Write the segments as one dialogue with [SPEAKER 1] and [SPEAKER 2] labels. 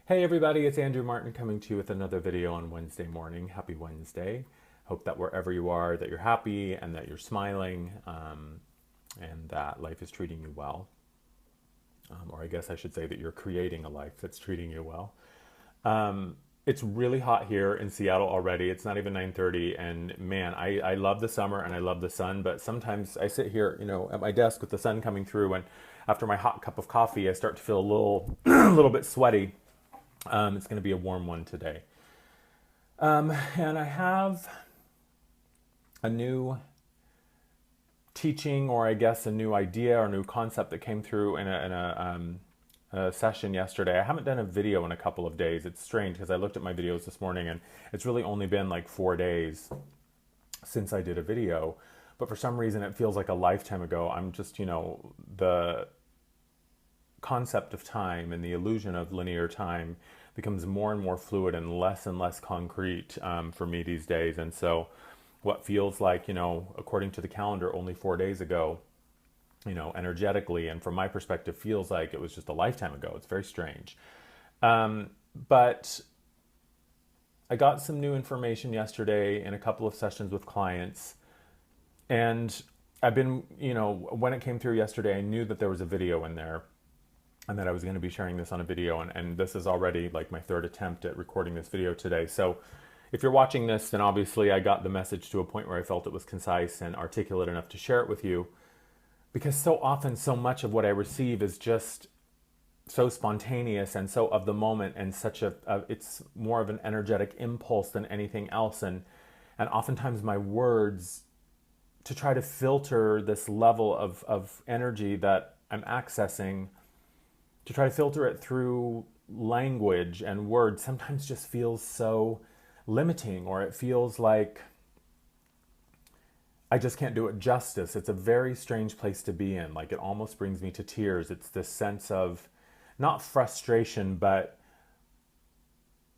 [SPEAKER 1] Hey everybody, it's Andrew Martin coming to you with another video on Wednesday morning. Happy Wednesday. Hope that wherever you are, that you're happy and that you're smiling and that life is treating you well. Or I guess I should say that you're creating a life that's treating you well. It's really hot here in Seattle already. It's not even 9:30 and man, I love the summer and I love the sun, but sometimes I sit here, at my desk with the sun coming through and after my hot cup of coffee, I start to feel a little, a little bit sweaty. It's going to be a warm one today. And I have a new teaching, or I guess a new idea or new concept that came through in a session yesterday. I haven't done a video in a couple of days. It's strange because I looked at my videos this morning and it's really only been like 4 days since I did a video. But for some reason, it feels like a lifetime ago. I'm just, the concept of time and the illusion of linear time becomes more and more fluid and less concrete for me these days. And so what feels like, according to the calendar, only 4 days ago, energetically and from my perspective feels like it was just a lifetime ago. It's very strange. But I got some new information yesterday in a couple of sessions with clients. And I've been, when it came through yesterday, I knew that there was a video in there and that I was going to be sharing this on a video. And this is already like my third attempt at recording this video today. So if you're watching this, then obviously I got the message to a point where I felt it was concise and articulate enough to share it with you. Because so often, so much of what I receive is just so spontaneous and so of the moment and such it's more of an energetic impulse than anything else. And oftentimes my words, to try to filter this level of energy that I'm accessing, to try to filter it through language and words sometimes just feels so limiting, or it feels like I just can't do it justice. It's a very strange place to be in. Like, it almost brings me to tears. It's this sense of not frustration, but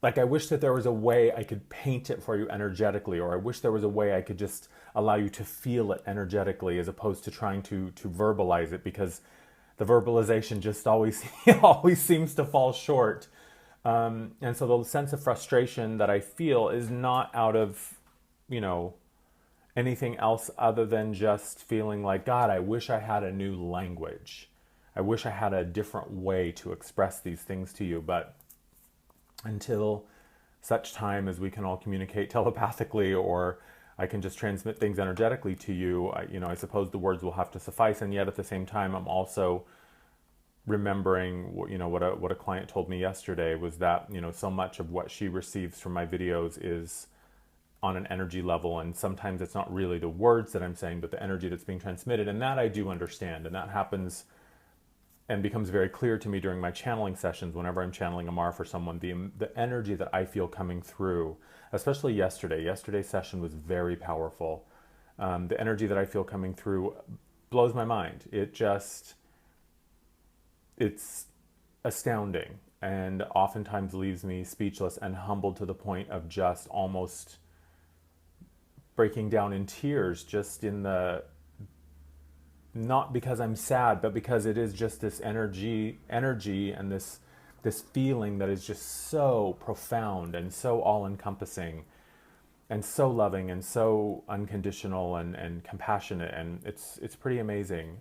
[SPEAKER 1] like I wish that there was a way I could paint it for you energetically, or I wish there was a way I could just allow you to feel it energetically as opposed to trying to verbalize it, because the verbalization just always always seems to fall short. And so the sense of frustration that I feel is not out of, anything else other than just feeling like, God, I wish I had a new language. I wish I had a different way to express these things to you. But until such time as we can all communicate telepathically, or I can just transmit things energetically to you, I suppose the words will have to suffice. And yet at the same time, I'm also remembering, what a client told me yesterday was that, so much of what she receives from my videos is on an energy level. And sometimes it's not really the words that I'm saying, but the energy that's being transmitted. And that I do understand. And that happens and becomes very clear to me during my channeling sessions. Whenever I'm channeling Amar for someone, the energy that I feel coming through, especially yesterday's session was very powerful. The energy that I feel coming through blows my mind. It's astounding, and oftentimes leaves me speechless and humbled to the point of just almost breaking down in tears, just in not because I'm sad, but because it is just this energy and this feeling that is just so profound and so all-encompassing and so loving and so unconditional and compassionate, and it's pretty amazing.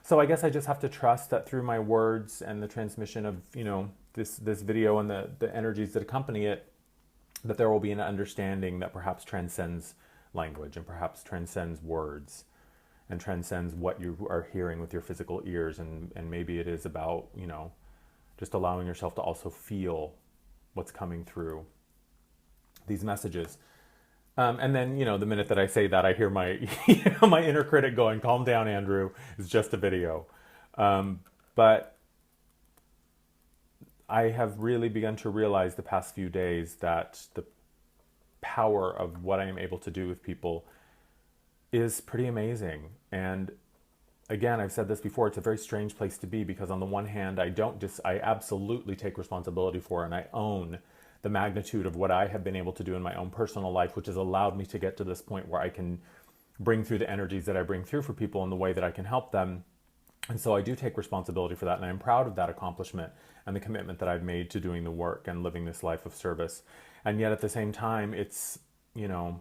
[SPEAKER 1] So I guess I just have to trust that through my words and the transmission of this video and the energies that accompany it, that there will be an understanding that perhaps transcends language and perhaps transcends words and transcends what you are hearing with your physical ears. And maybe it is about, just allowing yourself to also feel what's coming through these messages. And then, the minute that I say that, I hear my, my inner critic going, calm down, Andrew, it's just a video. But I have really begun to realize the past few days that the power of what I am able to do with people is pretty amazing. And again, I've said this before, it's a very strange place to be, because on the one hand, I absolutely take responsibility for and I own the magnitude of what I have been able to do in my own personal life, which has allowed me to get to this point where I can bring through the energies that I bring through for people in the way that I can help them. And so I do take responsibility for that, and I'm proud of that accomplishment and the commitment that I've made to doing the work and living this life of service. And yet at the same time, it's, you know,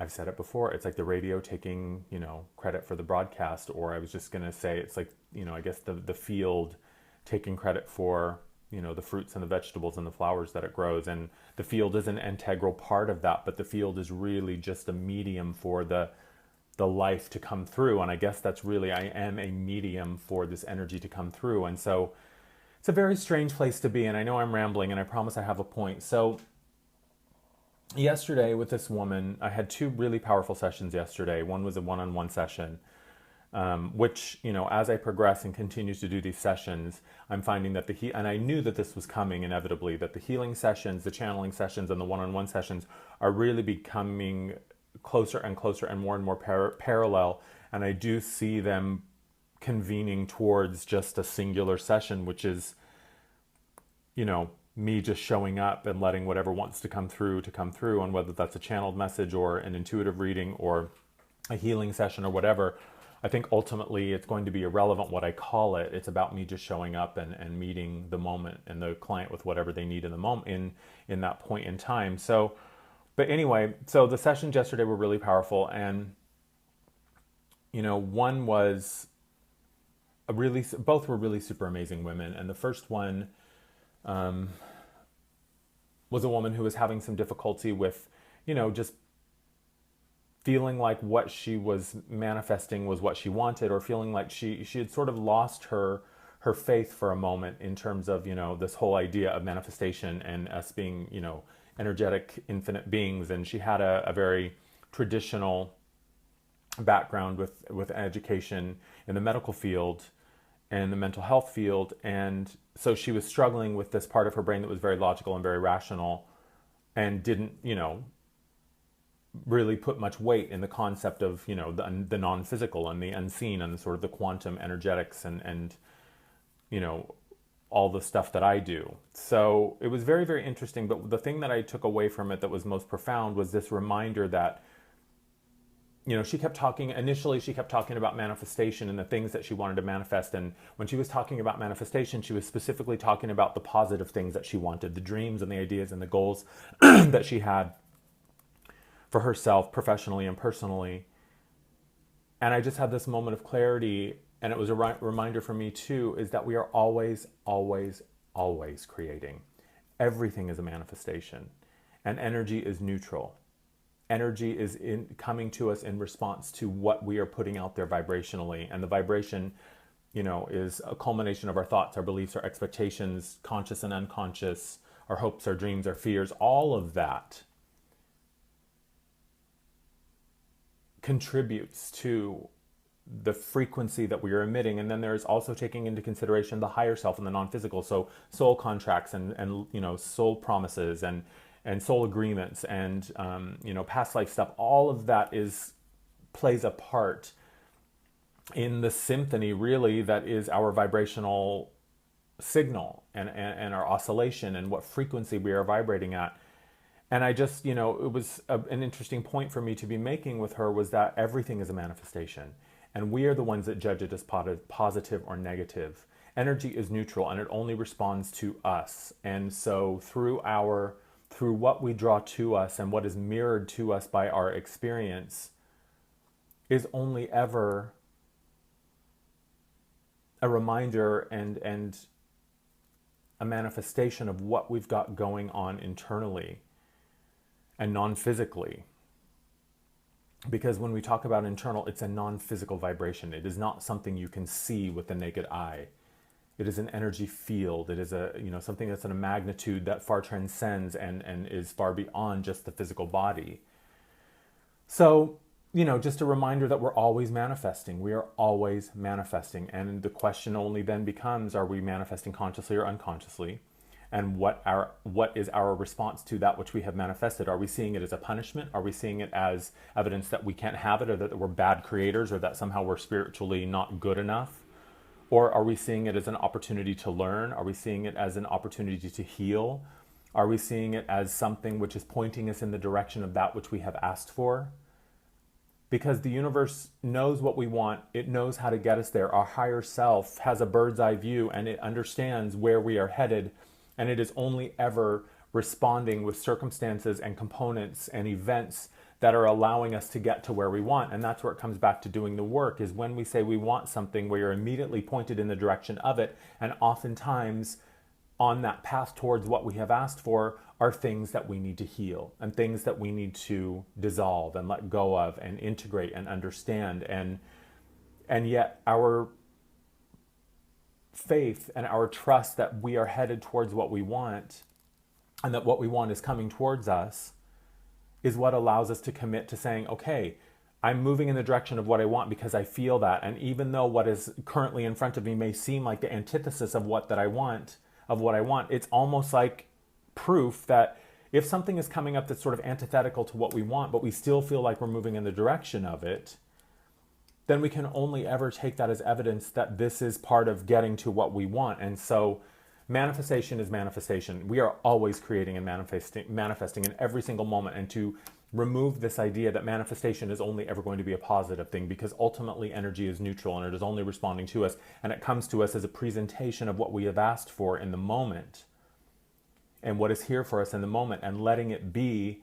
[SPEAKER 1] I've said it before, it's like the radio taking, you know, credit for the broadcast, or I was just going to say it's like, you know, I guess the field taking credit for, you know, the fruits and the vegetables and the flowers that it grows. And the field is an integral part of that, but the field is really just a medium for the life to come through. And I guess that's really, I am a medium for this energy to come through. And so it's a very strange place to be. And I know I'm rambling, and I promise I have a point. So yesterday with this woman, I had two really powerful sessions yesterday. One was a one-on-one session, which, you know, as I progress and continue to do these sessions, I'm finding that and I knew that this was coming inevitably, that the healing sessions, the channeling sessions, and the one-on-one sessions are really becoming closer and closer and more parallel. And I do see them convening towards just a singular session, which is, you know, me just showing up and letting whatever wants to come through, and whether that's a channeled message or an intuitive reading or a healing session or whatever. I think ultimately it's going to be irrelevant what I call it. It's about me just showing up and meeting the moment and the client with whatever they need in the moment, in that point in time. So, but anyway, so the sessions yesterday were really powerful, and, you know, one was both were really super amazing women. And the first one was a woman who was having some difficulty with, you know, just feeling like what she was manifesting was what she wanted, or feeling like she had sort of lost her faith for a moment in terms of, you know, this whole idea of manifestation and us being, you know, energetic infinite beings. And she had a very traditional background with education in the medical field and the mental health field. And so she was struggling with this part of her brain that was very logical and very rational, and didn't, you know, really put much weight in the concept of, you know, the non-physical and the unseen and the sort of the quantum energetics and you know, all the stuff that I do. So it was very, very interesting. But the thing that I took away from it that was most profound was this reminder that, you know, she kept talking about manifestation and the things that she wanted to manifest. And when she was talking about manifestation, she was specifically talking about the positive things that she wanted, the dreams and the ideas and the goals that she had for herself, professionally and personally. And I just had this moment of clarity, and it was a reminder for me too, is that we are always, always, always creating. Everything is a manifestation, and energy is neutral. Energy is coming to us in response to what we are putting out there vibrationally. And the vibration, you know, is a culmination of our thoughts, our beliefs, our expectations, conscious and unconscious, our hopes, our dreams, our fears. All of that contributes to the frequency that we are emitting. And then there's also taking into consideration the higher self and the non-physical. So soul contracts and you know, soul promises and soul agreements and you know, past life stuff. All of that plays a part in the symphony, really, that is our vibrational signal and our oscillation and what frequency we are vibrating at. And I just, you know, it was an interesting point for me to be making with her, was that everything is a manifestation. And we are the ones that judge it as positive or negative. Energy is neutral, and it only responds to us. And so through what we draw to us and what is mirrored to us by our experience is only ever a reminder and a manifestation of what we've got going on internally and non-physically. Because when we talk about internal, it's a non-physical vibration. It is not something you can see with the naked eye. It is an energy field. It is something that's in a magnitude that far transcends and is far beyond just the physical body. So, you know, just a reminder that we're always manifesting. We are always manifesting. And the question only then becomes, are we manifesting consciously or unconsciously? And what is our response to that which we have manifested? Are we seeing it as a punishment? Are we seeing it as evidence that we can't have it, or that we're bad creators, or that somehow we're spiritually not good enough? Or are we seeing it as an opportunity to learn? Are we seeing it as an opportunity to heal? Are we seeing it as something which is pointing us in the direction of that which we have asked for? because the universe knows what we want. It knows how to get us there. Our higher self has a bird's eye view, and it understands where we are headed, and it is only ever responding with circumstances and components and events that are allowing us to get to where we want. And that's where it comes back to doing the work, is when we say we want something, we are immediately pointed in the direction of it. And oftentimes on that path towards what we have asked for are things that we need to heal and things that we need to dissolve and let go of and integrate and understand. And yet our faith and our trust that we are headed towards what we want and that what we want is coming towards us is what allows us to commit to saying, okay, I'm moving in the direction of what I want because I feel that. And even though what is currently in front of me may seem like the antithesis of what I want, it's almost like proof that if something is coming up that's sort of antithetical to what we want, but we still feel like we're moving in the direction of it, then we can only ever take that as evidence that this is part of getting to what we want. And so manifestation is manifestation. We are always creating and manifesting in every single moment. And to remove this idea that manifestation is only ever going to be a positive thing, because ultimately energy is neutral and it is only responding to us, and it comes to us as a presentation of what we have asked for in the moment and what is here for us in the moment. And letting it be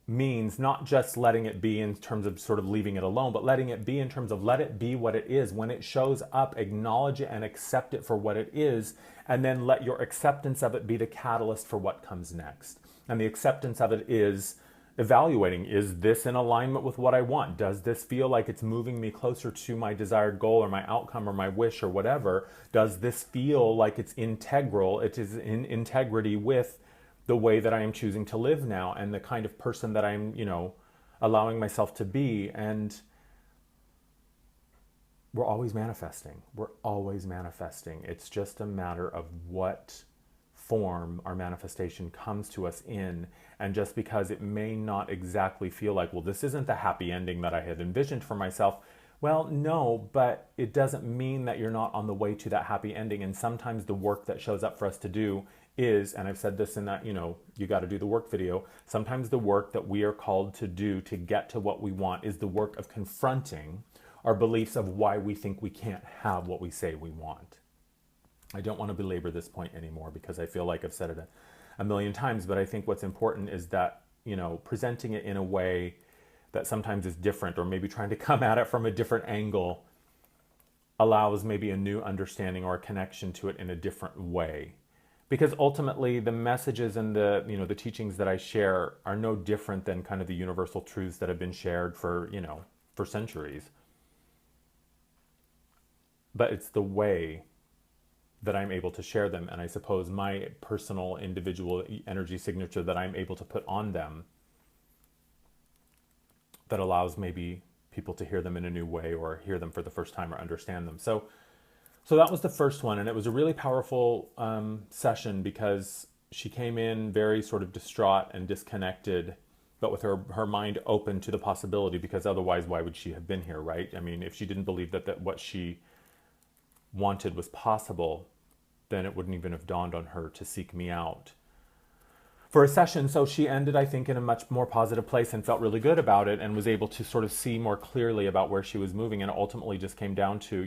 [SPEAKER 1] means not just letting it be in terms of sort of leaving it alone, but letting it be in terms of let it be what it is. When it shows up, acknowledge it and accept it for what it is, and then let your acceptance of it be the catalyst for what comes next. And the acceptance of it is evaluating, is this in alignment with what I want? Does this feel like it's moving me closer to my desired goal or my outcome or my wish or whatever? Does this feel like it's integral, it is in integrity with the way that I am choosing to live now and the kind of person that I'm, allowing myself to be? And we're always manifesting. We're always manifesting. It's just a matter of what form our manifestation comes to us in. And just because it may not exactly feel like, well, this isn't the happy ending that I had envisioned for myself. Well, no, but it doesn't mean that you're not on the way to that happy ending. And sometimes the work that shows up for us to do is, and I've said this in that, you got to do the work video. Sometimes the work that we are called to do to get to what we want is the work of confronting our beliefs of why we think we can't have what we say we want. I don't want to belabor this point anymore because I feel like I've said it a million times, but I think what's important is that, presenting it in a way that sometimes is different, or maybe trying to come at it from a different angle, allows maybe a new understanding or a connection to it in a different way. Because ultimately the messages and the teachings that I share are no different than kind of the universal truths that have been shared for centuries. But it's the way that I'm able to share them, and I suppose my personal individual energy signature that I'm able to put on them, that allows maybe people to hear them in a new way, or hear them for the first time, or understand them. So that was the first one, and it was a really powerful session because she came in very sort of distraught and disconnected, but with her mind open to the possibility, because otherwise why would she have been here, right? I mean, if she didn't believe that what she wanted was possible, then it wouldn't even have dawned on her to seek me out for a session. So she ended, I think, in a much more positive place and felt really good about it, and was able to sort of see more clearly about where she was moving. And it ultimately just came down to,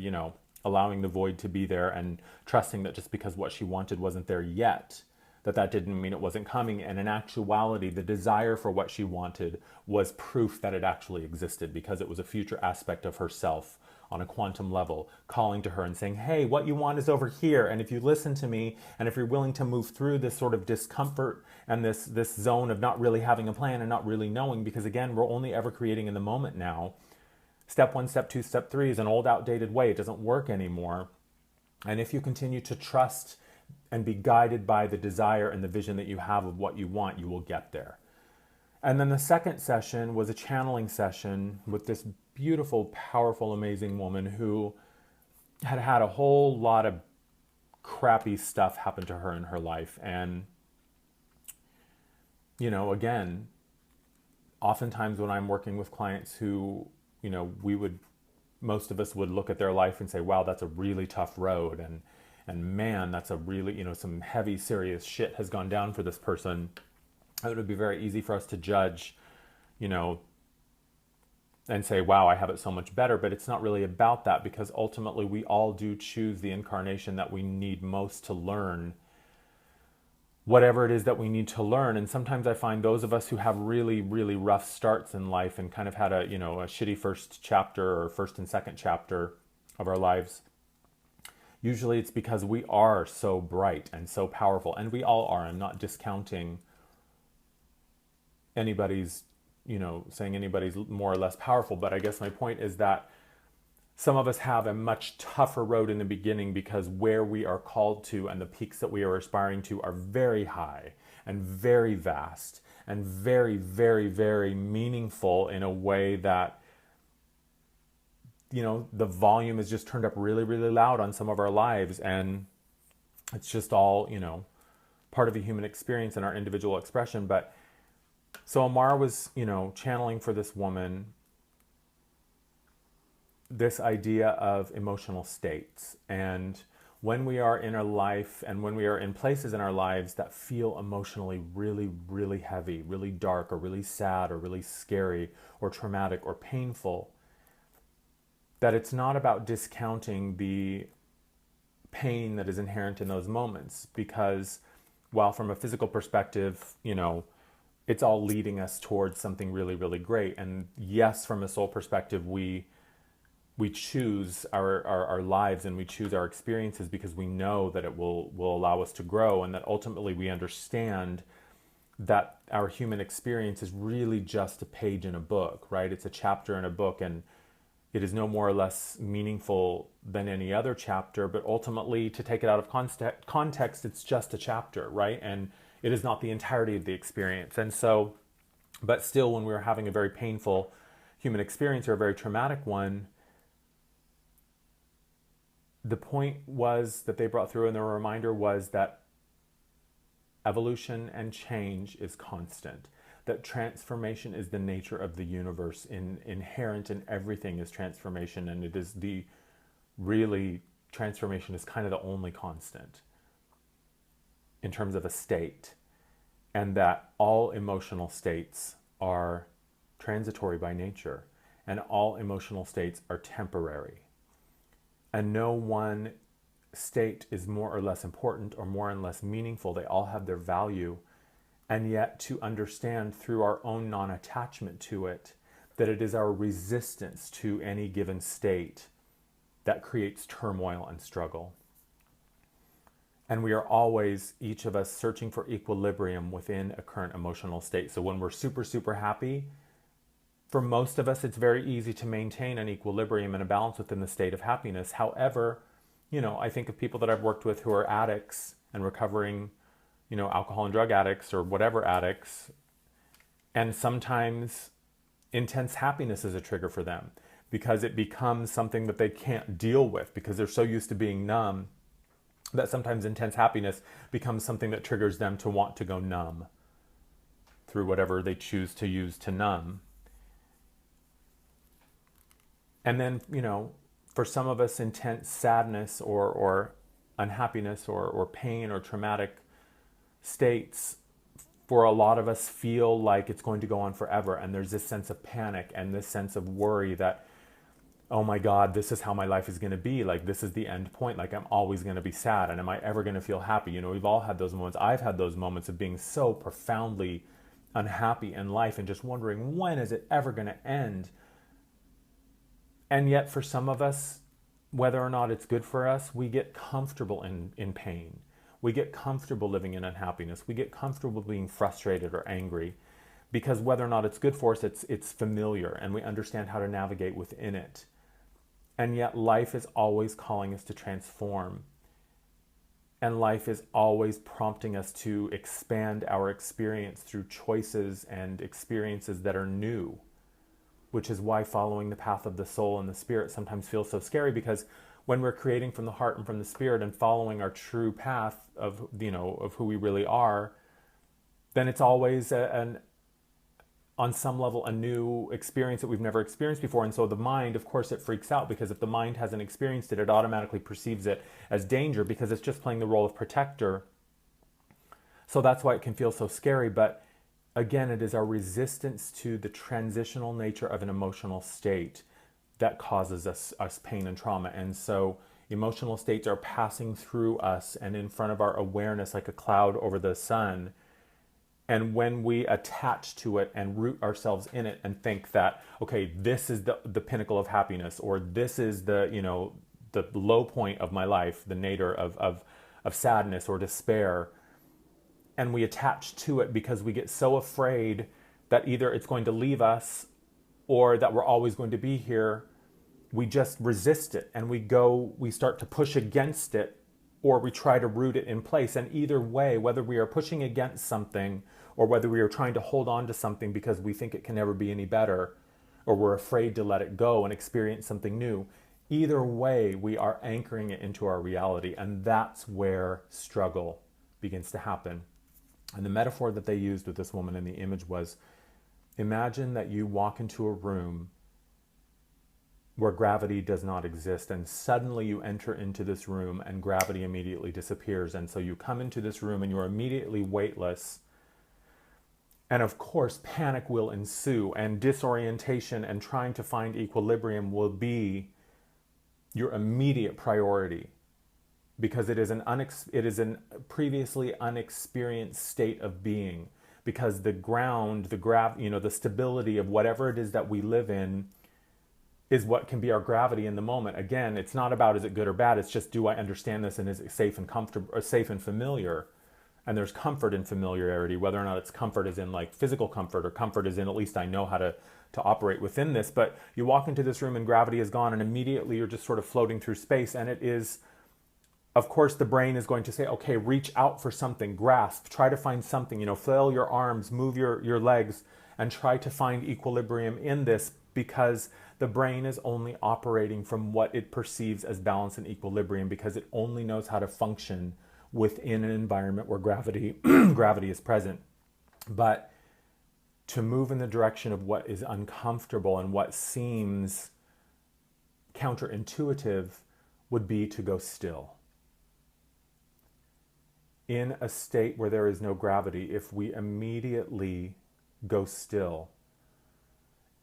[SPEAKER 1] allowing the void to be there and trusting that just because what she wanted wasn't there yet, that didn't mean it wasn't coming. And in actuality, the desire for what she wanted was proof that it actually existed, because it was a future aspect of herself on a quantum level, calling to her and saying, hey, what you want is over here. And if you listen to me, and if you're willing to move through this sort of discomfort and this zone of not really having a plan and not really knowing, because again, we're only ever creating in the moment now. Step 1, step 2, step 3 is an old, outdated way. It doesn't work anymore. And if you continue to trust and be guided by the desire and the vision that you have of what you want, you will get there. And then the second session was a channeling session with this beautiful, powerful, amazing woman who had had a whole lot of crappy stuff happen to her in her life. And, again, oftentimes when I'm working with clients who, most of us would look at their life and say, wow, that's a really tough road. And man, that's a really, some heavy, serious shit has gone down for this person. It would be very easy for us to judge, and say, wow, I have it so much better. But it's not really about that, because ultimately we all do choose the incarnation that we need most to learn whatever it is that we need to learn. And sometimes I find those of us who have really, really rough starts in life and kind of had a, a shitty first chapter or first and second chapter of our lives, usually it's because we are so bright and so powerful, and we all are. I'm not discounting anybody's, saying anybody's more or less powerful, but I guess my point is that some of us have a much tougher road in the beginning, because where we are called to and the peaks that we are aspiring to are very high and very vast and very, very, very meaningful in a way that, the volume is just turned up really, really loud on some of our lives. And it's just all, part of a human experience and our individual expression. But so Amar was, channeling for this woman this idea of emotional states. And when we are in our life and when we are in places in our lives that feel emotionally really, really heavy, really dark, or really sad, or really scary, or traumatic, or painful, that it's not about discounting the pain that is inherent in those moments. Because while from a physical perspective, it's all leading us towards something really, really great. And yes, from a soul perspective, we choose our lives and we choose our experiences because we know that it will allow us to grow, and that ultimately we understand that our human experience is really just a page in a book, right? It's a chapter in a book, and it is no more or less meaningful than any other chapter, but ultimately, to take it out of context, it's just a chapter, right? And it is not the entirety of the experience. And so, but still, when we were having a very painful human experience or a very traumatic one, the point was that they brought through, and the reminder was that evolution and change is constant, that transformation is the nature of the universe. Inherent in everything is transformation, and it is transformation is kind of the only constant in terms of a state, and that all emotional states are transitory by nature, and all emotional states are temporary. And no one state is more or less important or more and less meaningful. They all have their value. And yet, to understand through our own non-attachment to it, that it is our resistance to any given state that creates turmoil and struggle. And we are always, each of us, searching for equilibrium within a current emotional state. So when we're super, super happy, for most of us, it's very easy to maintain an equilibrium and a balance within the state of happiness. However, I think of people that I've worked with who are addicts and recovering, alcohol and drug addicts or whatever addicts. And sometimes intense happiness is a trigger for them because it becomes something that they can't deal with because they're so used to being numb that sometimes intense happiness becomes something that triggers them to want to go numb through whatever they choose to use to numb. And then, for some of us, intense sadness or unhappiness or pain or traumatic states, for a lot of us, feel like it's going to go on forever. And there's this sense of panic and this sense of worry that, oh my God, this is how my life is going to be. Like, this is the end point. Like, I'm always going to be sad. And am I ever going to feel happy? We've all had those moments. I've had those moments of being so profoundly unhappy in life and just wondering, when is it ever going to end? And yet for some of us, whether or not it's good for us, we get comfortable in pain. We get comfortable living in unhappiness. We get comfortable being frustrated or angry because whether or not it's good for us, it's familiar and we understand how to navigate within it. And yet life is always calling us to transform. And life is always prompting us to expand our experience through choices and experiences that are new. Which is why following the path of the soul and the spirit sometimes feels so scary, because when we're creating from the heart and from the spirit and following our true path of who we really are, then it's always on some level a new experience that we've never experienced before. And so the mind, of course, it freaks out because if the mind hasn't experienced it, it automatically perceives it as danger because it's just playing the role of protector. So that's why it can feel so scary. But again, it is our resistance to the transitional nature of an emotional state that causes us pain and trauma. And so emotional states are passing through us and in front of our awareness like a cloud over the sun. And when we attach to it and root ourselves in it and think that, okay, this is the pinnacle of happiness, or this is the low point of my life, the nadir of sadness or despair, and we attach to it because we get so afraid that either it's going to leave us or that we're always going to be here, we just resist it and we start to push against it, or we try to root it in place. And either way, whether we are pushing against something or whether we are trying to hold on to something because we think it can never be any better, or we're afraid to let it go and experience something new, either way, we are anchoring it into our reality. And that's where struggle begins to happen. And the metaphor that they used with this woman in the image was, imagine that you walk into a room where gravity does not exist, and suddenly you enter into this room and gravity immediately disappears. And so you come into this room and you're immediately weightless. And of course, panic will ensue, and disorientation and trying to find equilibrium will be your immediate priority, because it is an previously unexperienced state of being, because the ground, the stability of whatever it is that we live in is what can be our gravity in the moment. Again, it's not about is it good or bad, it's just, do I understand this, and is it safe and comfortable, or safe and familiar? And there's comfort in familiarity, whether or not it's comfort as in like physical comfort, or comfort as in at least I know how to operate within this. But you walk into this room and gravity is gone, and immediately you're just sort of floating through space. And it is, of course, the brain is going to say, okay, reach out for something, grasp, try to find something, flail your arms, move your legs, and try to find equilibrium in this, because the brain is only operating from what it perceives as balance and equilibrium, because it only knows how to function within an environment where gravity is present. But to move in the direction of what is uncomfortable and what seems counterintuitive would be to go still. In a state where there is no gravity, if we immediately go still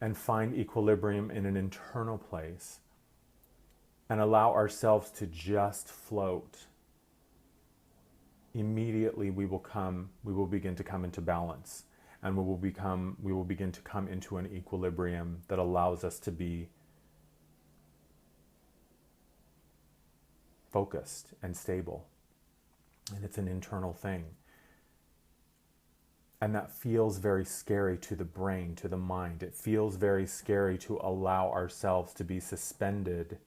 [SPEAKER 1] and find equilibrium in an internal place and allow ourselves to just float, immediately we will begin to come into balance, and we will begin to come into an equilibrium that allows us to be focused and stable. And it's an internal thing. And that feels very scary to the brain, to the mind. It feels very scary to allow ourselves to be suspended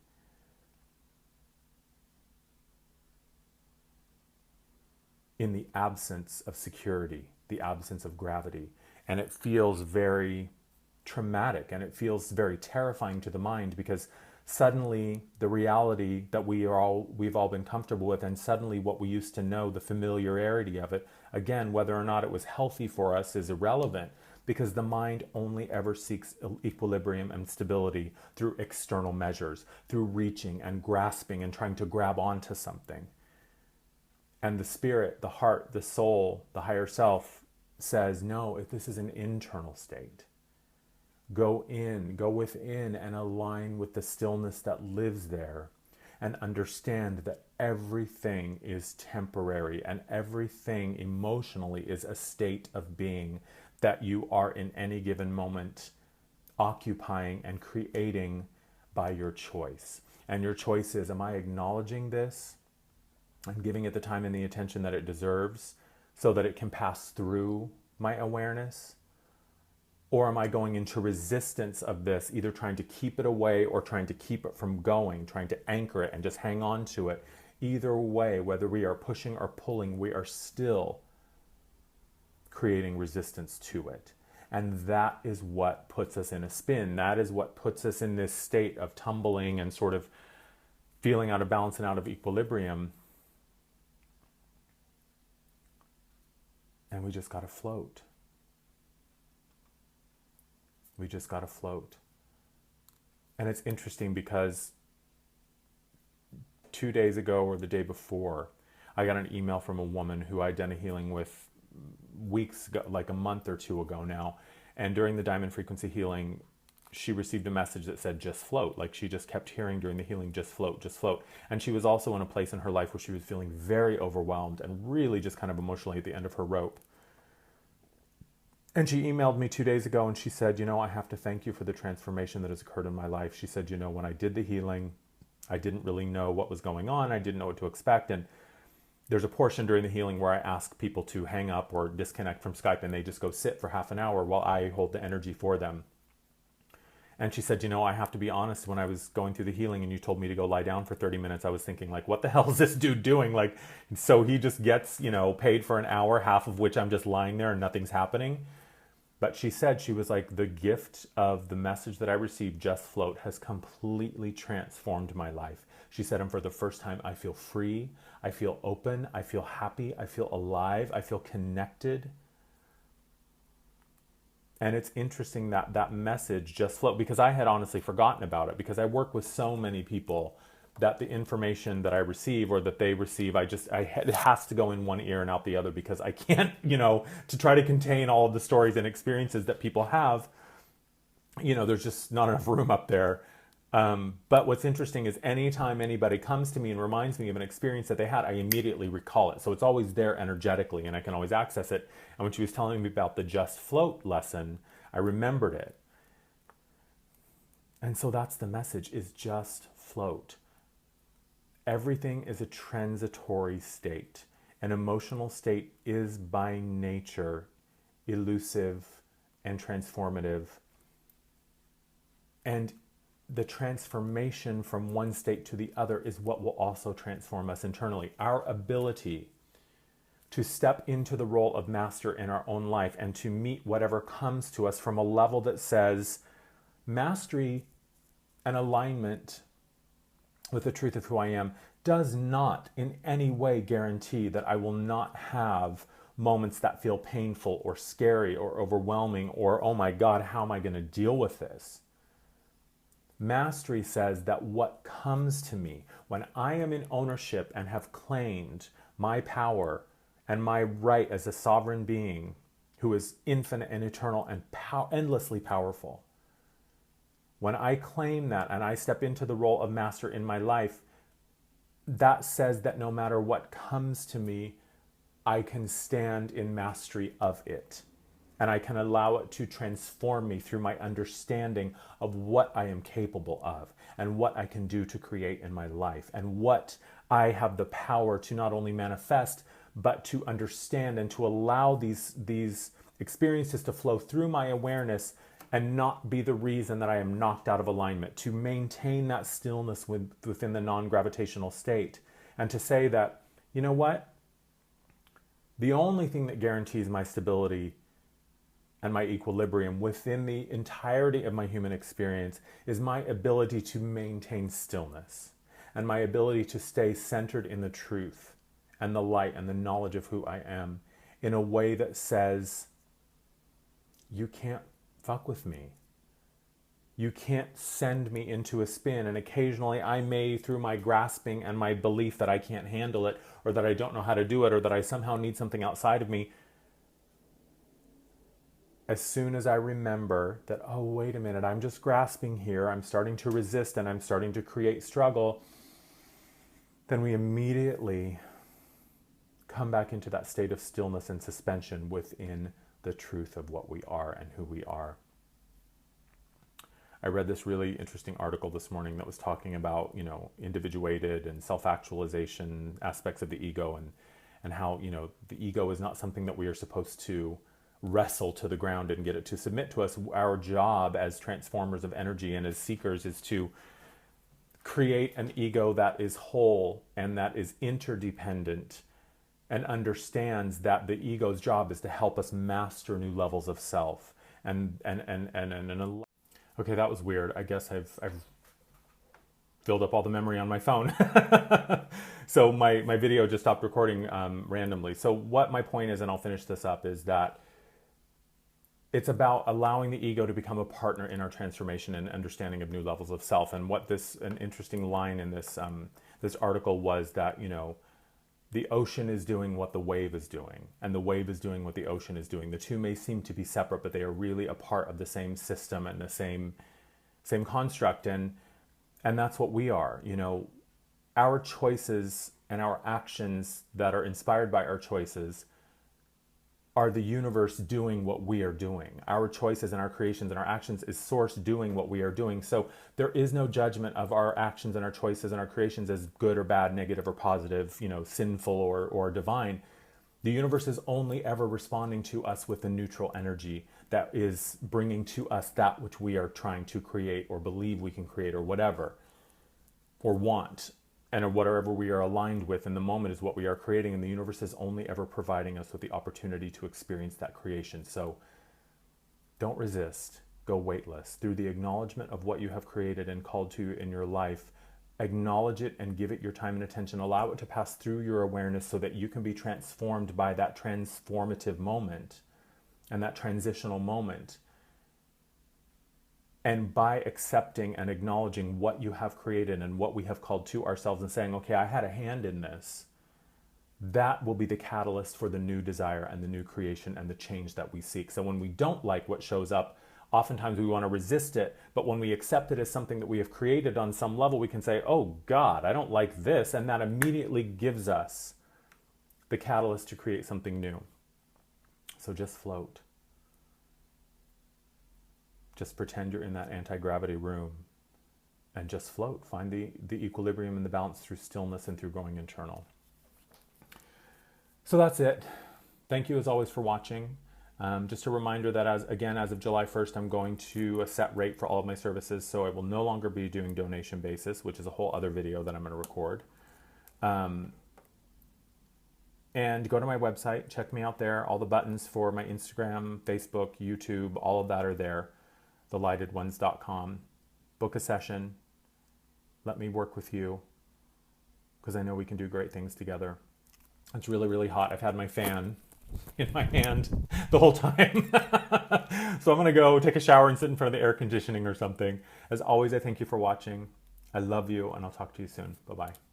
[SPEAKER 1] in the absence of security, the absence of gravity. And it feels very traumatic, and it feels very terrifying to the mind, because suddenly the reality that we've all been comfortable with, and suddenly what we used to know, the familiarity of it, again, whether or not it was healthy for us is irrelevant, because the mind only ever seeks equilibrium and stability through external measures, through reaching and grasping and trying to grab onto something. And the spirit, the heart, the soul, the higher self says, no, this is an internal state. Go in, go within, and align with the stillness that lives there, and understand that everything is temporary, and everything emotionally is a state of being that you are in any given moment occupying and creating by your choice. And your choice is, am I acknowledging this and giving it the time and the attention that it deserves so that it can pass through my awareness? Or am I going into resistance of this, either trying to keep it away or trying to keep it from going, trying to anchor it and just hang on to it? Either way, whether we are pushing or pulling, we are still creating resistance to it. And that is what puts us in a spin. That is what puts us in this state of tumbling and sort of feeling out of balance and out of equilibrium. And we just got to float. We just got to float. And it's interesting because 2 days ago or the day before, I got an email from a woman who I'd done a healing with weeks ago, like a month or two ago now. And during the diamond frequency healing, she received a message that said, just float. Like she just kept hearing during the healing, just float, just float. And she was also in a place in her life where she was feeling very overwhelmed and really just kind of emotionally at the end of her rope. And she emailed me 2 days ago and she said, you know, I have to thank you for the transformation that has occurred in my life. She said, you know, when I did the healing, I didn't really know what was going on. I didn't know what to expect. And there's a portion during the healing where I ask people to hang up or disconnect from Skype and they just go sit for half an hour while I hold the energy for them. And she said, you know, I have to be honest, when I was going through the healing and you told me to go lie down for 30 minutes, I was thinking, like, what the hell is this dude doing? Like, so he just gets, you know, paid for an hour, half of which I'm just lying there and nothing's happening. But she said, she was like, the gift of the message that I received, just float, has completely transformed my life. She said, and for the first time, I feel free, I feel open, I feel happy, I feel alive, I feel connected. And it's interesting that that message, just float, because I had honestly forgotten about it, because I work with so many people that the information that I receive or that they receive, it has to go in one ear and out the other, because I can't, you know, to try to contain all of the stories and experiences that people have, you know, there's just not enough room up there. But what's interesting is anytime anybody comes to me and reminds me of an experience that they had, I immediately recall it. So it's always there energetically and I can always access it. And when she was telling me about the just float lesson, I remembered it. And so that's the message, is just float. Everything is a transitory state. An emotional state is by nature elusive and transformative. And the transformation from one state to the other is what will also transform us internally. Our ability to step into the role of master in our own life and to meet whatever comes to us from a level that says mastery and alignment with the truth of who I am does not in any way guarantee that I will not have moments that feel painful or scary or overwhelming or, oh my God, how am I going to deal with this? Mastery says that what comes to me when I am in ownership and have claimed my power and my right as a sovereign being who is infinite and eternal and endlessly powerful, when I claim that and I step into the role of master in my life, that says that no matter what comes to me, I can stand in mastery of it. And I can allow it to transform me through my understanding of what I am capable of and what I can do to create in my life and what I have the power to not only manifest, but to understand and to allow these experiences to flow through my awareness and not be the reason that I am knocked out of alignment, to maintain that stillness within the non-gravitational state, and to say that, you know what? The only thing that guarantees my stability and my equilibrium within the entirety of my human experience is my ability to maintain stillness and my ability to stay centered in the truth and the light and the knowledge of who I am in a way that says, you can't fuck with me. You can't send me into a spin. And occasionally I may, through my grasping and my belief that I can't handle it or that I don't know how to do it or that I somehow need something outside of me, as soon as I remember that, oh, wait a minute, I'm just grasping here, I'm starting to resist and I'm starting to create struggle, then we immediately come back into that state of stillness and suspension within the truth of what we are and who we are. I read this really interesting article this morning that was talking about, you know, individuated and self-actualization aspects of the ego and how, you know, the ego is not something that we are supposed to wrestle to the ground and get it to submit to us. Our job as transformers of energy and as seekers is to create an ego that is whole and that is interdependent and understands that the ego's job is to help us master new levels of self. And okay, that was weird. I guess I've filled up all the memory on my phone. So my video just stopped recording randomly. So what my point is, and I'll finish this up, is that it's about allowing the ego to become a partner in our transformation and understanding of new levels of self. And what an interesting line in this this article was that, you know, the ocean is doing what the wave is doing, and the wave is doing what the ocean is doing. The two may seem to be separate, but they are really a part of the same system and the same construct. And that's what we are. You know, our choices and our actions that are inspired by our choices are the universe doing what we are doing. Our choices and our creations and our actions is source doing what we are doing. So there is no judgment of our actions and our choices and our creations as good or bad, negative or positive, you know, sinful or divine. The universe is only ever responding to us with a neutral energy that is bringing to us that which we are trying to create or believe we can create or whatever, or want. And whatever we are aligned with in the moment is what we are creating, and the universe is only ever providing us with the opportunity to experience that creation. So don't resist, go weightless. Through the acknowledgement of what you have created and called to in your life, acknowledge it and give it your time and attention. Allow it to pass through your awareness so that you can be transformed by that transformative moment and that transitional moment. And by accepting and acknowledging what you have created and what we have called to ourselves and saying, okay, I had a hand in this, that will be the catalyst for the new desire and the new creation and the change that we seek. So when we don't like what shows up, oftentimes we want to resist it. But when we accept it as something that we have created on some level, we can say, oh God, I don't like this. And that immediately gives us the catalyst to create something new. So just float. Just pretend you're in that anti-gravity room and just float. Find the equilibrium and the balance through stillness and through going internal. So that's it. Thank you as always for watching. Just a reminder that as of July 1st, I'm going to a set rate for all of my services. So I will no longer be doing donation basis, which is a whole other video that I'm going to record. And go to my website, check me out there. All the buttons for my Instagram, Facebook, YouTube, all of that are there. thelightedones.com. Book a session. Let me work with you because I know we can do great things together. It's really, really hot. I've had my fan in my hand the whole time. So I'm going to go take a shower and sit in front of the air conditioning or something. As always, I thank you for watching. I love you, and I'll talk to you soon. Bye-bye.